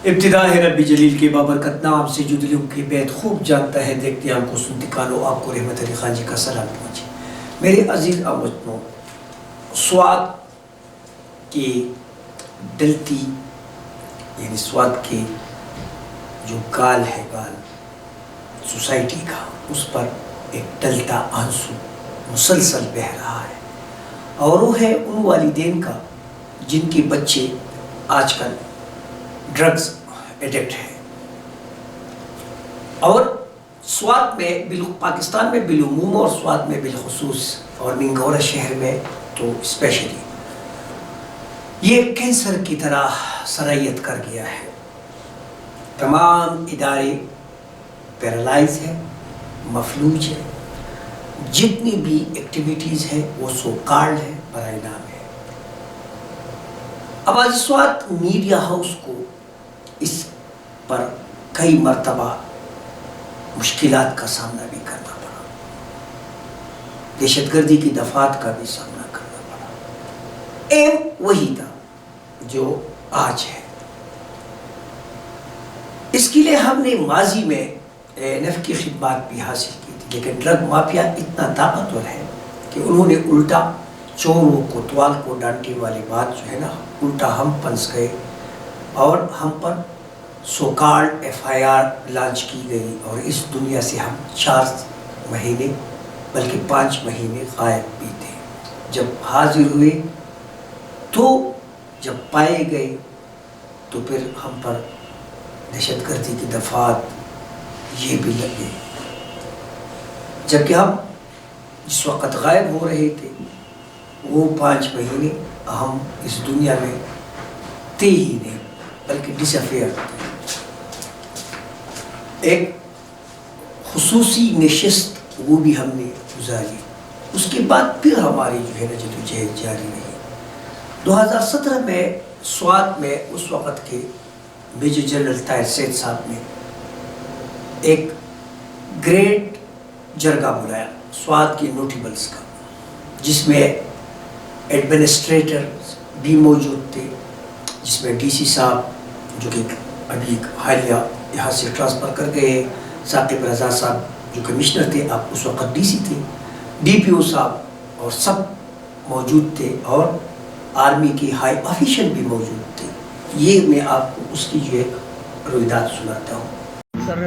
ابتدا ہے رب جلیل کے بابرکت نام سے جو دلوں کی بیت خوب جانتا ہے، دیکھتے ہم کو سنتے کانو، آپ کو رحمت علی خان جی کا سلام پہنچے۔ میرے عزیز اموطنوں، سوات کی ڈلتی یعنی سوات کے جو گال ہے، گال سوسائٹی کا، اس پر ایک ڈلتا آنسو مسلسل بہہ رہا ہے، اور وہ ہے ان والدین کا جن کے بچے آج کل ڈرگز ایڈکٹ ہیں۔ اور سوات میں پاکستان میں بالعموم اور سوات میں بالخصوص اور منگورہ شہر میں تو اسپیشلی یہ کینسر کی طرح سرایت کر گیا ہے۔ تمام ادارے پیرالائز ہیں، مفلوج ہیں، جتنی بھی ایکٹیویٹیز ہیں وہ سو کارڈ ہے، برائے نام ہے۔ آواز سوات میڈیا ہاؤس کو اس پر کئی مرتبہ مشکلات کا سامنا بھی کرنا پڑا، دہشت گردی کی دفعات کا بھی سامنا کرنا پڑا۔ ایم وہی تھا جو آج ہے۔ اس کے لیے ہم نے ماضی میں NF کی خدمات بھی حاصل کی تھی، لیکن ڈرگ مافیا اتنا طاقتور ہے کہ انہوں نے الٹا چوروں کو توال کو ڈانٹے والی بات جو ہے نا، الٹا ہم پنس گئے اور ہم پر سوکارڈ FIR لانچ کی گئی، اور اس دنیا سے ہم 4 مہینے بلکہ 5 مہینے غائب بھی تھے۔ جب حاضر ہوئے تو جب پائے گئے تو پھر ہم پر دہشت گردی کی دفعات یہ بھی لگے، جبکہ ہم جس وقت غائب ہو رہے تھے وہ 5 مہینے ہم اس دنیا میں تھے ہی نہیں، بلکہ ڈس افیئر تھے۔ ایک خصوصی نشست وہ بھی ہم نے گزاری، اس کے بعد پھر ہماری جو ہے نا جدوجہد جاری رہی۔ 2017 میں سوات میں اس وقت کے میجر جنرل طاہر سید صاحب نے ایک گریٹ جرگہ بلایا سوات کے نوٹیبلز کا، جس میں ایڈمنسٹریٹر بھی موجود تھے، جس میں DC صاحب جو کہ ابھی حالیہ یہاں سے ٹرانسفر کر گئے، ثاقب رضا صاحب جو کمشنر تھے، آپ اس وقت DC تھے، DPO صاحب اور سب موجود تھے، اور آرمی کے ہائی آفیشل بھی موجود تھے۔ یہ میں آپ کو اس کی جو ایک روایات سناتا ہوں۔ سر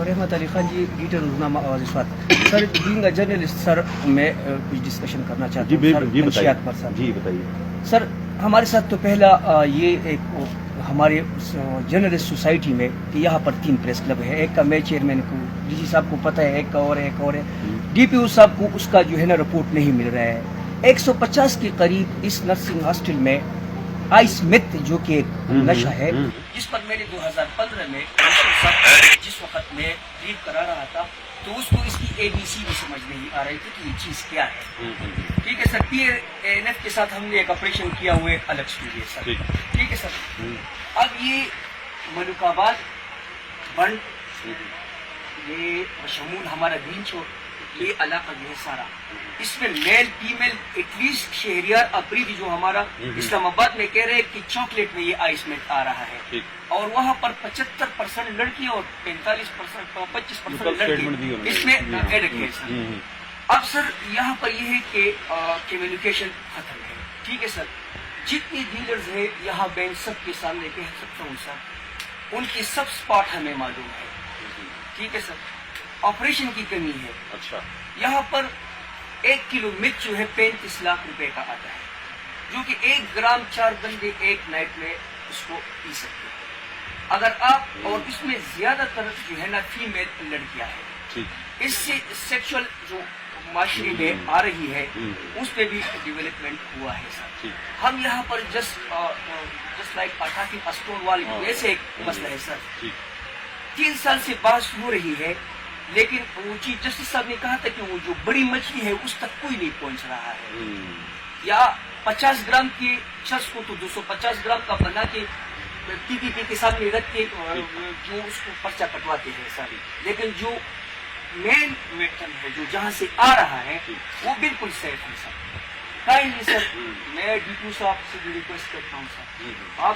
رحمت علی خان جی، ایڈیٹر روزنامہ آواز سوات۔ سر بینگ اے جرنلسٹ، سر میں کچھ ڈسکشن کرنا چاہتا ہوں سر منشیات پر۔ سر جی بتائیے سر، ہمارے ساتھ تو پہلا یہ ایک ہمارے جرنلسٹ سوسائٹی میں کہ یہاں پر 3 پریس کلب ہے، ایک کا میں چیئرمین کو DC صاحب کو پتہ ہے، ایک کا اور ہے DPO صاحب کو اس کا جو ہے نا رپورٹ نہیں مل رہا ہے۔ 150 کے قریب اس نرسنگ ہاسٹل میں آئس مت جو کہ ایک نشہ ہے، جس پر میں نے 2015 میں جس وقت میں ریڈ کرا رہا تھا تو اس کو اس کی ABC بھی سمجھ نہیں آ رہی تھی کہ یہ چیز کیا ہے۔ ٹھیک ہے سر، PNF کے ساتھ ہم نے ایک آپریشن کیا ہوا ہے الگ اسٹوڈیو سر۔ ٹھیک ہے سر، اب یہ ملک آباد بنڈ، یہ بشمول ہمارا دین چھوڑ، یہ علاقہ جو ہے سارا، اس میں male female at least Shehryar Afridi جو ہمارا اسلام آباد میں کہہ رہے ہیں کہ چاکلیٹ میں یہ آئس مٹ آ رہا ہے، اور وہاں پر 75% لڑکی اور 25% لڑکی اس میں ایڈکٹ ہے۔ اب سر یہاں پر یہ ہے کہ کمیونیکیشن ختم ہے۔ ٹھیک ہے سر، جتنی ڈیلرز ہیں یہاں میں سب کے سامنے کہہ سکتا ہوں سر، ان کی سب سپاٹ ہمیں معلوم ہے۔ ٹھیک ہے سر، آپریشن کی کمی ہے۔ اچھا، یہاں پر 1 کلو مرچ جو ہے 35 لاکھ روپے کا آتا ہے، جو کہ 1 گرام 4 بندے ایک نائٹ میں اس کو پی سکتے ہیں، اگر آپ، اور اس میں زیادہ تر جو ہے نا فیمیل لڑکیاں ہیں۔ اس سے سیکشل جو معاشرے میں آ رہی ہے اس پہ بھی ڈیولپمنٹ ہوا ہے سر۔ ہم یہاں پر جسٹ لائک اٹاکی اسٹون وال ایسے ایک مسئلہ ہے سر، 3 سال سے بحث ہو رہی ہے، لیکن وہ چیف جسٹس صاحب نے کہا تھا کہ وہ جو بڑی مچھلی ہے اس تک کوئی نہیں پہنچ رہا ہے، یا 50 گرام کی شخص کو تو 250 گرام کا بنا کے PPP کے سامنے رکھ کے جو اس کو پرچہ کٹواتے ہیں سر، لیکن جو مین میٹر ہے جو جہاں سے آ رہا ہے وہ بالکل سیف ہے سر۔ کائنڈلی سر، میں DPO صاحب سے بھی ریکویسٹ کرتا ہوں سر، آپ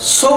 100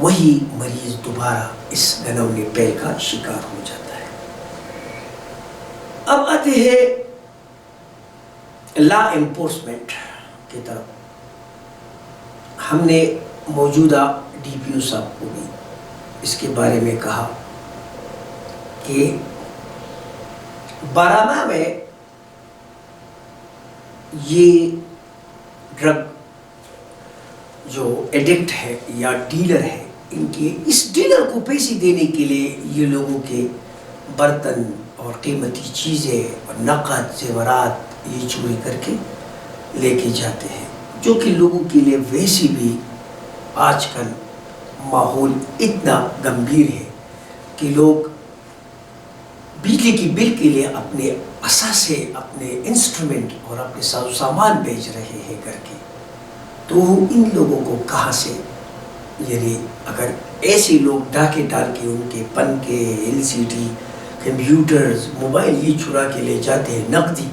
وہی مریض دوبارہ اس گنونے پیل کا شکار ہو جاتا ہے۔ اب آتے ہیں لا انفورسمنٹ کی طرف۔ ہم نے موجودہ ڈی پی او صاحب کو بھی اس کے بارے میں کہا کہ بارہمہ میں یہ ڈرگ جو ایڈکٹ ہے یا ڈیلر ہے، ان کے اس ڈیلر کو پیسے دینے کے لیے یہ لوگوں کے برتن اور قیمتی چیزیں اور نقد زیورات یہ چوری کر کے لے کے جاتے ہیں، جو کہ لوگوں کے لیے ویسے بھی آج کل ماحول اتنا گمبھیر ہے کہ لوگ بجلی کی بل کے لیے اپنے اثاثے، اپنے انسٹرومنٹ اور اپنے ساز و سامان بیچ رہے ہیں کر کے۔ تو ان لوگوں کو کہاں سے، یعنی اگر ایسے لوگ ڈاکے ڈال کے ان کے پنکھے، LCD، کمپیوٹرز، موبائل یہ چرا کے لے جاتے ہیں، نقدی،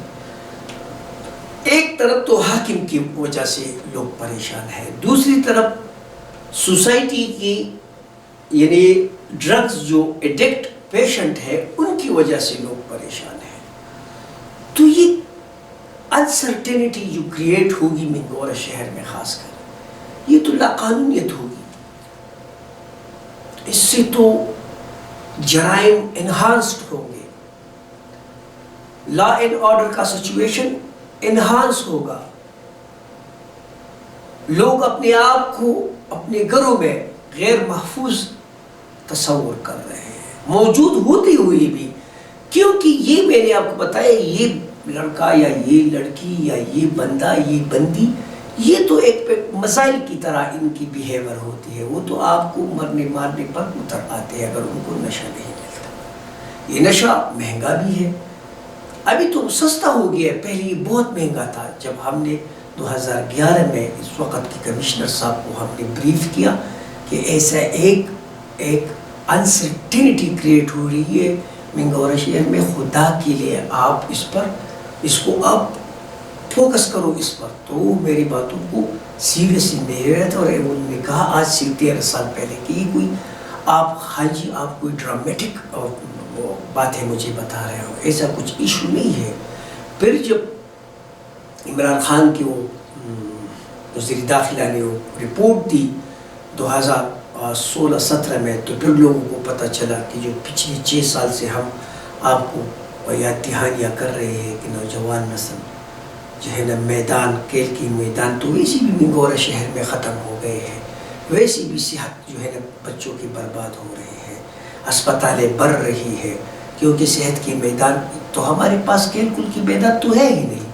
ایک طرف تو حاکم کی وجہ سے لوگ پریشان ہیں، دوسری طرف سوسائٹی کی یعنی ڈرگز جو ایڈکٹ پیشنٹ ہے ان کی وجہ سے لوگ پریشان ہیں۔ تو یہ انسرٹینٹی جو کریٹ ہوگی منگورا شہر میں خاص کر، یہ تو لاقانونیت ہوگی، اس سے تو جرائم انہانسڈ ہوں گے، لا اینڈ آرڈر کا سچویشن انہانس ہوگا، لوگ اپنے آپ کو اپنے گھروں میں غیر محفوظ تصور کر رہے ہیں موجود ہوتے ہوئے بھی، کیونکہ یہ میں نے آپ کو بتایا یہ لڑکا یا یہ لڑکی یا یہ بندہ یہ بندی یہ تو ایک مسائل کی طرح ان کی بیہیور ہوتی ہے، وہ تو آپ کو مرنے مارنے پر اتر آتے ہیں اگر ان کو نشہ نہیں ملتا۔ یہ نشہ مہنگا بھی ہے، ابھی تو سستا ہو گیا ہے، پہلے یہ بہت مہنگا تھا۔ جب ہم نے 2011 میں اس وقت کی کمشنر صاحب کو ہم نے بریف کیا کہ ایسا ایک انسرٹینٹی کریٹ ہو رہی ہے منگورا شہر میں، خدا کے لیے آپ اس کو آپ فوکس کرو اس پر۔ تو میری باتوں کو سیریسلی لے رہے تھے اور انہوں نے کہا آج سے 13 سال پہلے کہ یہ کوئی آپ ہاں جی آپ کوئی ڈرامٹک باتیں مجھے بتا رہے ہو، ایسا کچھ ایشو نہیں ہے۔ پھر جب عمران خان کی وہ وزیر داخلہ نے وہ رپورٹ دی 2016-17 میں، تو پھر لوگوں کو پتہ چلا کہ جو پچھلے 6 سال سے ہم آپ کو یاد دہانیاں کر رہے ہیں کہ نوجوان نسل جو ہے نا میدان کھیل کی میدان تو ویسی بھی منگورا شہر میں ختم ہو گئے ہیں، ویسی بھی صحت جو ہے نا بچوں کی برباد ہو رہی ہے، اسپتالیں بڑھ رہی ہے، کیونکہ صحت کی میدان تو ہمارے پاس کھیل کود کی میدان تو ہے ہی نہیں،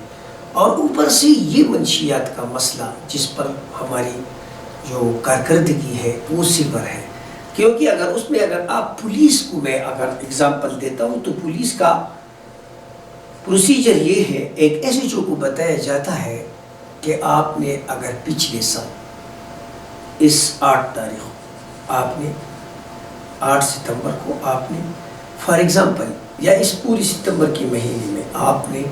اور اوپر سے یہ منشیات کا مسئلہ جس پر ہماری جو کارکردگی ہے وہ صفر ہے۔ کیونکہ اگر آپ پولیس کو میں اگر اگزامپل دیتا ہوں تو پولیس کا پروسیجر یہ ہے، ایک SHO کو بتایا جاتا ہے کہ آپ نے اگر پچھلے سال اس 8 تاریخ آپ نے 8 ستمبر کو آپ نے فار ایگزامپل یا اس پوری ستمبر کے مہینے میں آپ نے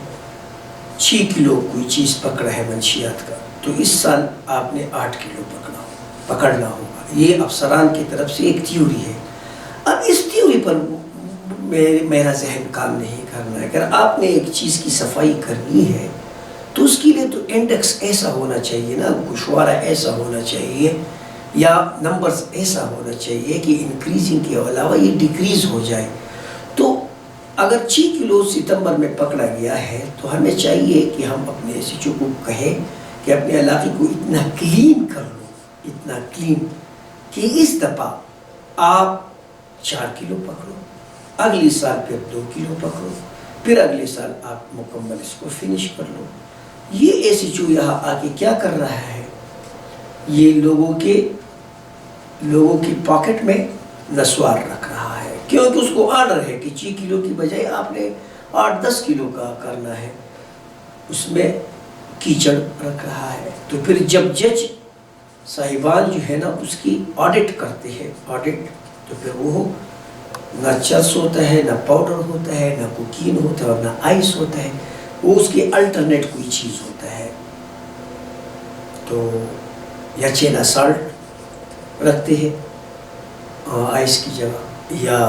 6 کلو کوئی چیز پکڑا ہے منشیات کا، تو اس سال آپ نے 8 کلو پکڑنا ہوگا۔ یہ افسران کی طرف سے ایک تھیوری ہے۔ اب اس تھیوری پر میرا ذہن کام نہیں کرنا ہے۔ اگر آپ نے ایک چیز کی صفائی کرنی ہے تو اس کے لیے تو انڈیکس ایسا ہونا چاہیے نا، گوشوارہ ایسا ہونا چاہیے یا نمبرز ایسا ہونا چاہیے کہ انکریزنگ کے علاوہ یہ ڈیکریز ہو جائے۔ تو اگر 6 کلو ستمبر میں پکڑا گیا ہے تو ہمیں چاہیے کہ ہم اپنے SHO کو کہیں کہ اپنے علاقے کو اتنا کلین کر لو، اتنا کلین کہ اس دفعہ آپ 4 کلو پکڑو، اگلی سال پھر 2 کلو پکڑو، پھر اگلے سال آپ مکمل اس کو فنش کر لو۔ یہ SHO یہاں آ کے کیا کر رہا ہے، یہ لوگوں کی پاکٹ میں نسوار رکھ رہا ہے، کیونکہ اس کو آرڈر ہے کہ 6 کلو کی بجائے آپ نے 8-10 کلو کا کرنا ہے، اس میں کیچڑ رکھ رہا ہے۔ تو پھر جب جج صاحبان جو ہے نا اس کی آڈٹ کرتے ہیں، آڈٹ تو پھر وہ نہ چرس ہوتا ہے، نہ پاؤڈر ہوتا ہے، نہ کوکین ہوتا ہے اور نہ آئس ہوتا ہے، وہ اس کی الٹرنیٹ کوئی چیز ہوتا ہے، تو یا چینا سالٹ رکھتے ہیں آئس کی جگہ یا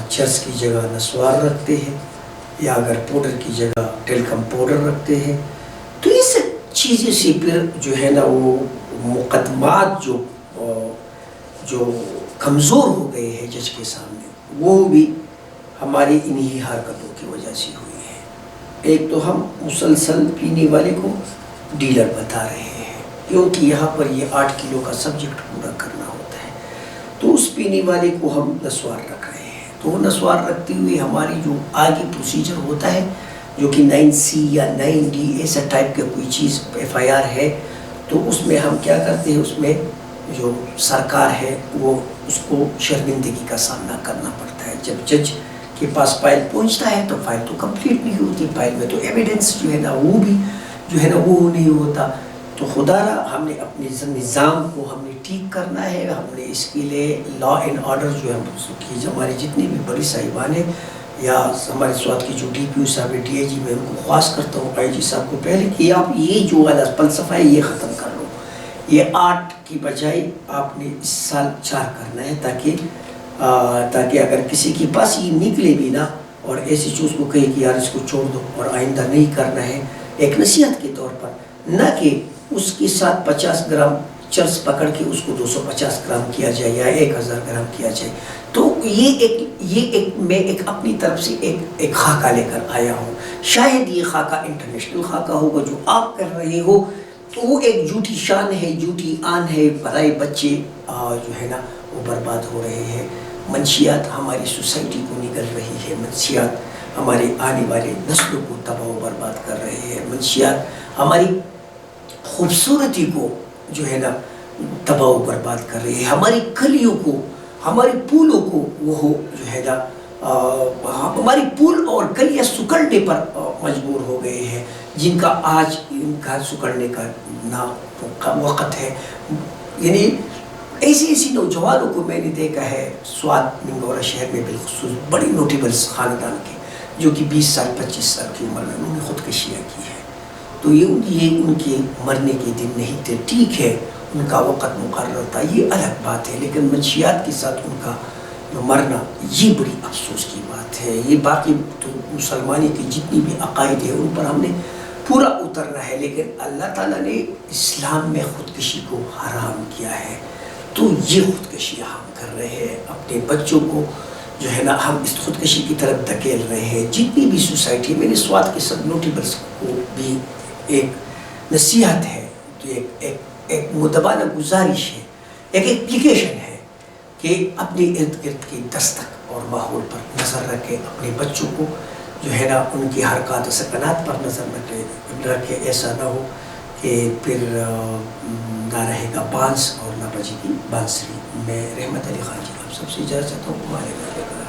چرس کی جگہ نسوار رکھتے ہیں، یا اگر پاؤڈر کی جگہ ٹیلکم پاؤڈر رکھتے ہیں. تو یہ سب چیزیں سے پھر جو ہے نا وہ مقدمات جو کمزور ہو گئے ہیں جج کے سامنے، وہ بھی ہماری انہی حرکتوں کی وجہ سے ہوئی ہے. ایک تو ہم مسلسل پینے والے کو ڈیلر بتا رہے ہیں، کیونکہ یہاں پر یہ 8 کلو کا سبجیکٹ پورا کرنا ہوتا ہے، تو اس پینے والے کو ہم نسوار رکھ رہے ہیں. تو وہ نسوار رکھتے ہوئے ہماری جو آگے پروسیجر ہوتا ہے، جو کہ 9C یا 9D ایسا ٹائپ کا کوئی چیز FIR ہے، تو اس میں ہم کیا کرتے ہیں، اس میں جو سرکار ہے وہ اس کو شرمندگی کا سامنا کرنا پڑتا ہے. جب جج کے پاس فائل پہنچتا ہے تو فائل تو کمپلیٹ نہیں ہوتی، فائل میں تو ایویڈنس جو ہے نا وہ بھی جو ہے نا وہ نہیں ہوتا. تو خدا را ہم نے اپنے نظام کو ہم نے ٹھیک کرنا ہے. ہم نے اس کے لیے لا اینڈ آرڈر جو ہے ہمارے جتنے بھی بڑی صاحبان ہیں یا ہمارے سوات کی جو DPO صاحب ہے DIG، میں ان کو خواہش کرتا ہوں IG صاحب کو پہلے کہ آپ یہ جو والا فلسفہ ہے یہ ختم کر لو. یہ 8 کی بجائے آپ نے اس سال 4 کرنا ہے، تاکہ اگر کسی کے پاس یہ نکلے بھی نا اور ایسی چیز کو کہے کہ یار اس کو چھوڑ دو اور آئندہ نہیں کرنا ہے، ایک نصیحت کے طور پر، نہ کہ اس کے ساتھ 50 گرام چرس پکڑ کے اس کو 250 گرام کیا جائے یا 1000 گرام کیا جائے. تو یہ میں ایک اپنی طرف سے ایک خاکہ لے کر آیا ہوں. شاید یہ خاکہ انٹرنیشنل خاکہ ہوگا جو آپ کر رہے ہو، تو وہ ایک جھوٹی شان ہے، جھوٹی آن ہے. برائے بچے جو ہے نا وہ برباد ہو رہے ہیں، منشیات ہماری سوسائٹی کو نگل رہی ہے، منشیات ہمارے آنے والے نسلوں کو تباہ و برباد کر رہے ہیں، منشیات ہماری خوبصورتی کو جو ہے نا تباہ و برباد کر رہی ہے، ہماری کلیوں کو، ہمارے پھولوں کو وہ جو ہے نا ہماری پھول اور کلیاں سکڑنے پر مجبور ہو گئے ہیں، جن کا آج ان کا سکڑنے کا وقت ہے. یعنی ایسی نوجوانوں کو میں نے دیکھا ہے سوات منگورا شہر میں بالخصوص، بڑی نوٹیبل خاندان کے، جو کہ 20 سال 25 سال کی عمر میں انہوں نے خودکشیاں کی ہے. تو یہ ان کے مرنے کے دن نہیں تھے. ٹھیک ہے ان کا وقت مقرر تھا، یہ الگ بات ہے، لیکن منشیات کے ساتھ ان کا مرنا یہ بڑی افسوس کی بات ہے. یہ باقی تو مسلمانی کی جتنی بھی عقائد ہے ان پر ہم نے پورا اترنا ہے، لیکن اللہ تعالیٰ نے اسلام میں خودکشی کو حرام کیا ہے. تو یہ خودکشی ہم کر رہے ہیں، اپنے بچوں کو جو ہے نا ہم اس خودکشی کی طرف دھکیل رہے ہیں. جتنی بھی سوسائٹی، میں نے سوات کے سب نوٹیبلس کو بھی ایک نصیحت ہے، ایک مدبانہ گزارش ہے، ایک اپلیکیشن ہے کہ اپنے ارد گرد کی دستک اور ماحول پر نظر رکھے، اپنے بچوں کو جو ہے نا ان کی حرکات و سکنات پر نظر رکھے. ایسا نہ ہو کہ پھر نہ رہے گا بانس اور نہ بجے گی بانسری. میں رحمت علی خان جی آپ سب سے اجازت چاہتا ہوں.